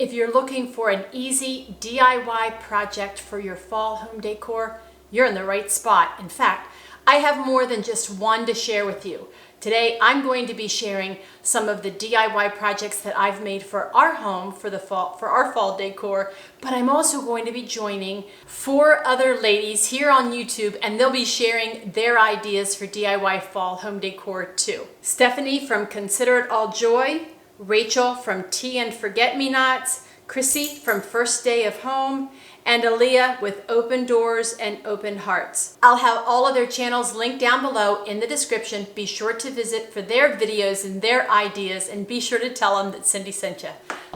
If you're looking for an easy DIY project for your fall home decor, you're in the right spot. In fact, I have more than just one to share with you. Today, I'm going to be sharing some of the DIY projects that I've made for our home for our fall decor, but I'm also going to be joining 4 other ladies here on YouTube, and they'll be sharing their ideas for DIY fall home decor too. Stephanie from Consider It All Joy, Rachel from Tea and Forget-Me-Nots, Chrissy from First Day of Home, and Aaliyah with Open Doors and Open Hearts. I'll have all of their channels linked down below in the description. Be sure to visit for their videos and their ideas, and be sure to tell them that Cindy sent you.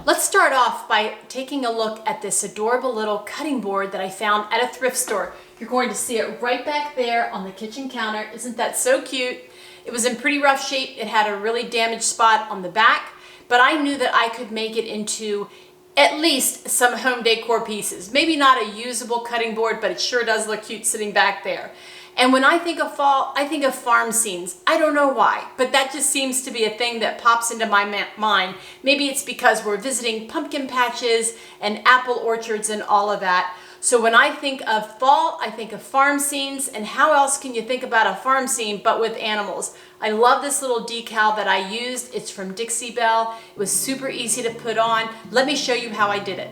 Let's start off by taking a look at this adorable little cutting board that I found at a thrift store. You're going to see it right back there on the kitchen counter. Isn't that so cute? It was in pretty rough shape. It had a really damaged spot on the back, but I knew that I could make it into at least some home decor pieces. Maybe not a usable cutting board, but it sure does look cute sitting back there. And when I think of fall, I think of farm scenes. I don't know why, but that just seems to be a thing that pops into my mind. Maybe it's because we're visiting pumpkin patches and apple orchards and all of that. So when I think of fall, I think of farm scenes, and how else can you think about a farm scene but with animals? I love this little decal that I used. It's from Dixie Belle. It was super easy to put on. Let me show you how I did it.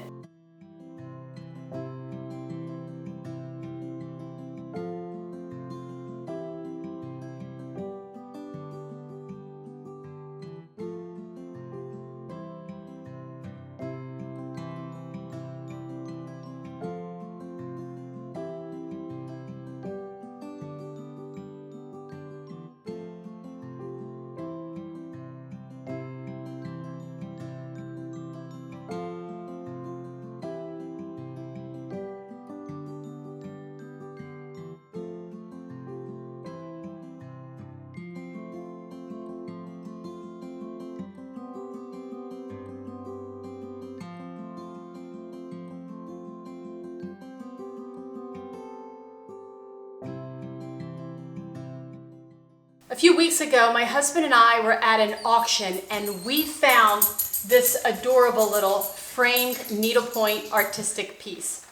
A few weeks ago, my husband and I were at an auction, and we found this adorable little framed needlepoint artistic piece.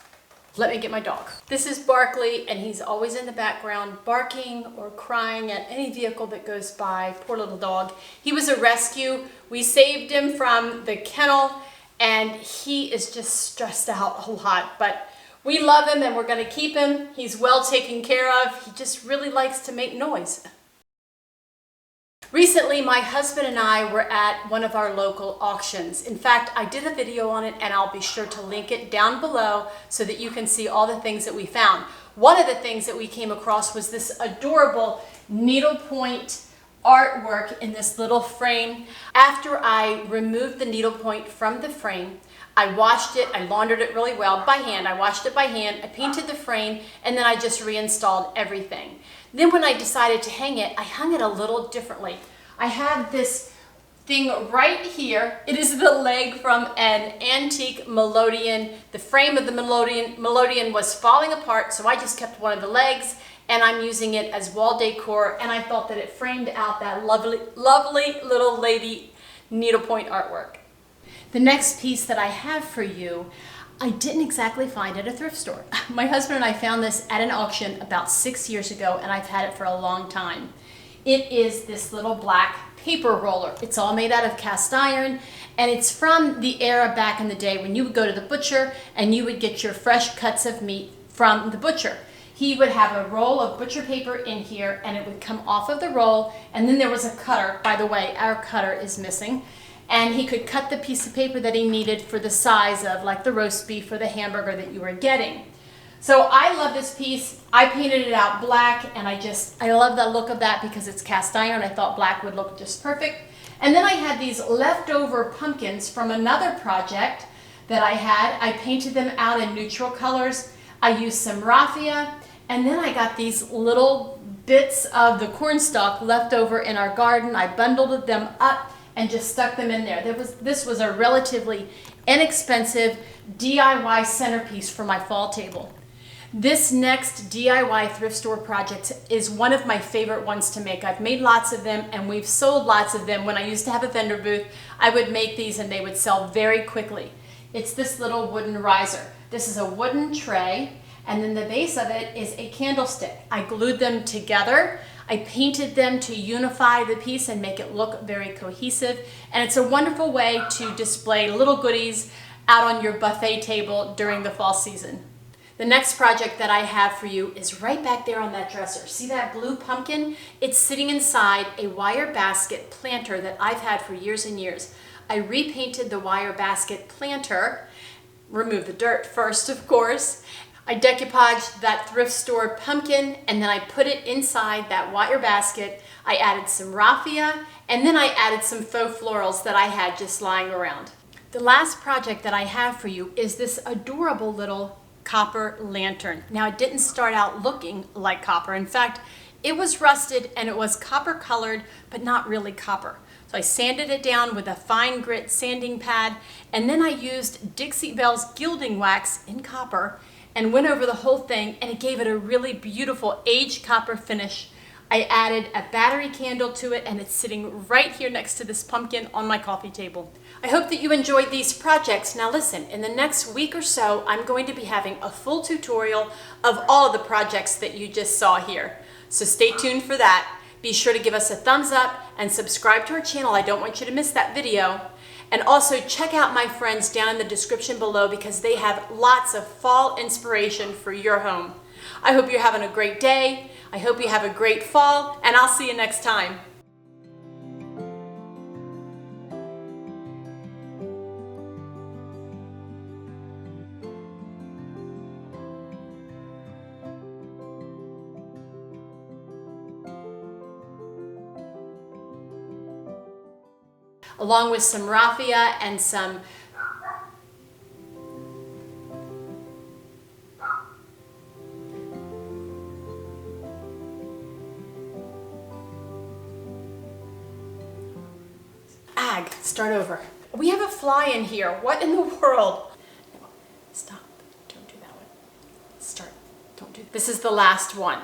Let me get my dog. This is Barkley, and he's always in the background barking or crying at any vehicle that goes by. Poor little dog. He was a rescue. We saved him from the kennel, and he is just stressed out a lot, but we love him and we're going to keep him. He's well taken care of. He just really likes to make noise. Recently, my husband and I were at one of our local auctions. In fact, I did a video on it, and I'll be sure to link it down below so that you can see all the things that we found. One of the things that we came across was this adorable needlepoint artwork in this little frame. After I removed the needlepoint from the frame, I washed it, I laundered it really well by hand. I washed it by hand, I painted the frame, and then I just reinstalled everything. Then when I decided to hang it, I hung it a little differently. I had this thing right here. It is the leg from an antique melodeon. The frame of the melodeon was falling apart, so I just kept one of the legs, and I'm using it as wall decor, and I thought that it framed out that lovely, lovely little lady needlepoint artwork. The next piece that I have for you, I didn't exactly find at a thrift store. My husband and I found this at an auction about 6 years ago, and I've had it for a long time. It is this little black paper roller. It's all made out of cast iron, and it's from the era back in the day when you would go to the butcher and you would get your fresh cuts of meat from the butcher. He would have a roll of butcher paper in here, and it would come off of the roll, and then there was a cutter. By the way, our cutter is missing. And he could cut the piece of paper that he needed for the size of, like, the roast beef or the hamburger that you were getting. So I love this piece. I painted it out black, and I love the look of that because it's cast iron. I thought black would look just perfect. And then I had these leftover pumpkins from another project that I had. I painted them out in neutral colors. I used some raffia, and then I got these little bits of the cornstalk left over in our garden. I bundled them up and just stuck them in there. This was a relatively inexpensive DIY centerpiece for my fall table. This next DIY thrift store project is one of my favorite ones to make. I've made lots of them, and we've sold lots of them. When I used to have a vendor booth, I would make these and they would sell very quickly. It's this little wooden riser. This is a wooden tray, and then the base of it is a candlestick. I glued them together. I painted them to unify the piece and make it look very cohesive. And it's a wonderful way to display little goodies out on your buffet table during the fall season. The next project that I have for you is right back there on that dresser. See that blue pumpkin? It's sitting inside a wire basket planter that I've had for years and years. I repainted the wire basket planter, removed the dirt first, of course. I decoupaged that thrift store pumpkin, and then I put it inside that wire basket. I added some raffia, and then I added some faux florals that I had just lying around. The last project that I have for you is this adorable little copper lantern. Now, it didn't start out looking like copper. In fact, it was rusted and it was copper colored, but not really copper. So I sanded it down with a fine grit sanding pad, and then I used Dixie Belle's gilding wax in copper and went over the whole thing, and it gave it a really beautiful aged copper finish. I added a battery candle to it, and it's sitting right here next to this pumpkin on my coffee table. I hope that you enjoyed these projects. Now listen, in the next week or so, I'm going to be having a full tutorial of all of the projects that you just saw here. So stay tuned for that. Be sure to give us a thumbs up and subscribe to our channel. I don't want you to miss that video. And also check out my friends down in the description below, because they have lots of fall inspiration for your home. I hope you're having a great day. I hope you have a great fall, and I'll see you next time. Along with some raffia and some start over. We have a fly in here. What in the world? No, stop. Don't do that one. Start. Don't do that. This is the last one.